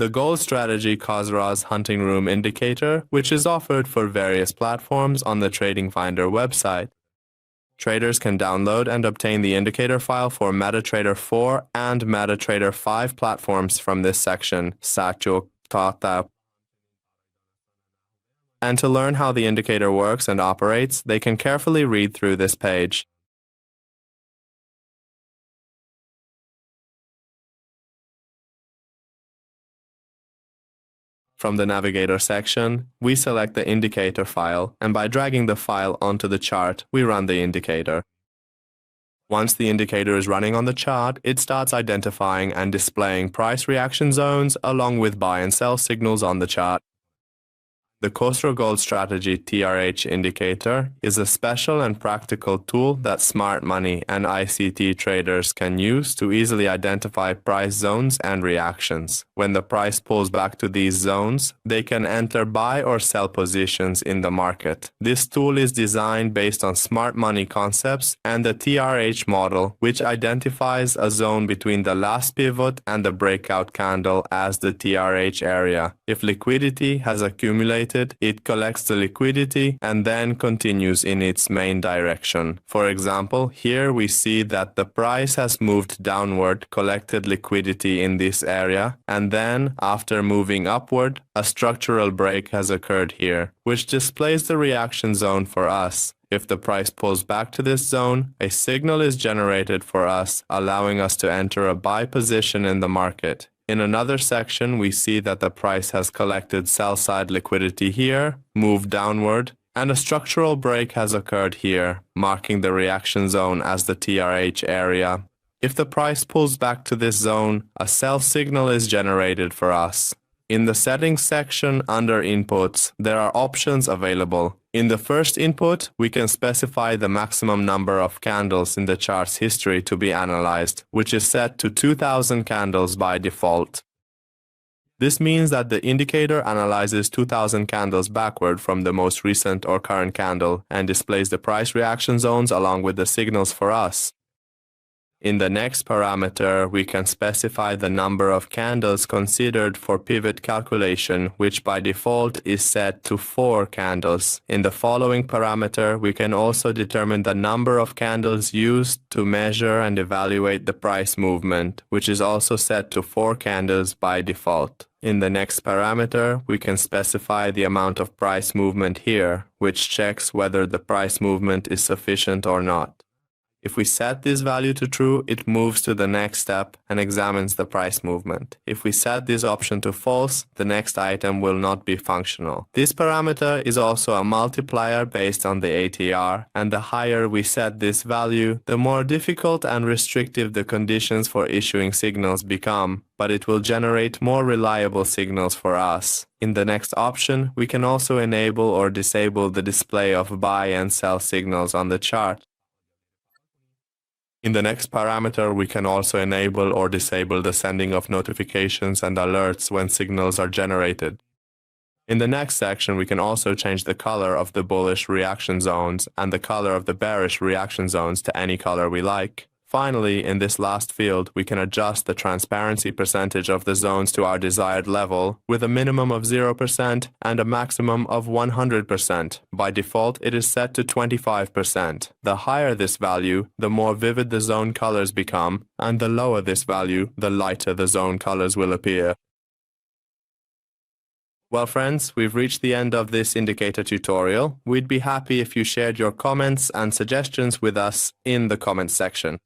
The Gold Strategy Khosrow's Hunting Room Indicator, which is offered for various platforms on the TradingFinder website. Traders can download and obtain the indicator file for MetaTrader 4 and MetaTrader 5 platforms from this section, and to learn how the indicator works and operates, they can carefully read through this page. From the Navigator section, we select the indicator file, and by dragging the file onto the chart, we run the indicator. Once the indicator is running on the chart, it starts identifying and displaying price reaction zones along with buy and sell signals on the chart. The Khosro Gold Strategy TRH indicator is a special and practical tool that smart money and ICT traders can use to easily identify price zones and reactions. When the price pulls back to these zones, they can enter buy or sell positions in the market. This tool is designed based on smart money concepts and the TRH model, which identifies a zone between the last pivot and the breakout candle as the TRH area. If liquidity has accumulated, it collects the liquidity and then continues in its main direction. For example, here we see that the price has moved downward, collected liquidity in this area, and then, after moving upward, a structural break has occurred here, which displays the reaction zone for us. If the price pulls back to this zone, a signal is generated for us, allowing us to enter a buy position in the market. In another section, we see that the price has collected sell-side liquidity here, moved downward, and a structural break has occurred here, marking the reaction zone as the TRH area. If the price pulls back to this zone, a sell signal is generated for us. In the settings section under inputs, there are options available. In the first input, we can specify the maximum number of candles in the chart's history to be analyzed, which is set to 2000 candles by default. This means that the indicator analyzes 2000 candles backward from the most recent or current candle and displays the price reaction zones along with the signals for us. In the next parameter, we can specify the number of candles considered for pivot calculation, which by default is set to 4 candles. In the following parameter, we can also determine the number of candles used to measure and evaluate the price movement, which is also set to 4 candles by default. In the next parameter, we can specify the amount of price movement here, which checks whether the price movement is sufficient or not. If we set this value to true, it moves to the next step and examines the price movement. If we set this option to false, the next item will not be functional. This parameter is also a multiplier based on the ATR, and the higher we set this value, the more difficult and restrictive the conditions for issuing signals become, but it will generate more reliable signals for us. In the next option, we can also enable or disable the display of buy and sell signals on the chart. In the next parameter, we can also enable or disable the sending of notifications and alerts when signals are generated. In the next section, we can also change the color of the bullish reaction zones and the color of the bearish reaction zones to any color we like. Finally, in this last field, we can adjust the transparency percentage of the zones to our desired level with a minimum of 0% and a maximum of 100%. By default, it is set to 25%. The higher this value, the more vivid the zone colors become, and the lower this value, the lighter the zone colors will appear. Well friends, we've reached the end of this indicator tutorial. We'd be happy if you shared your comments and suggestions with us in the comments section.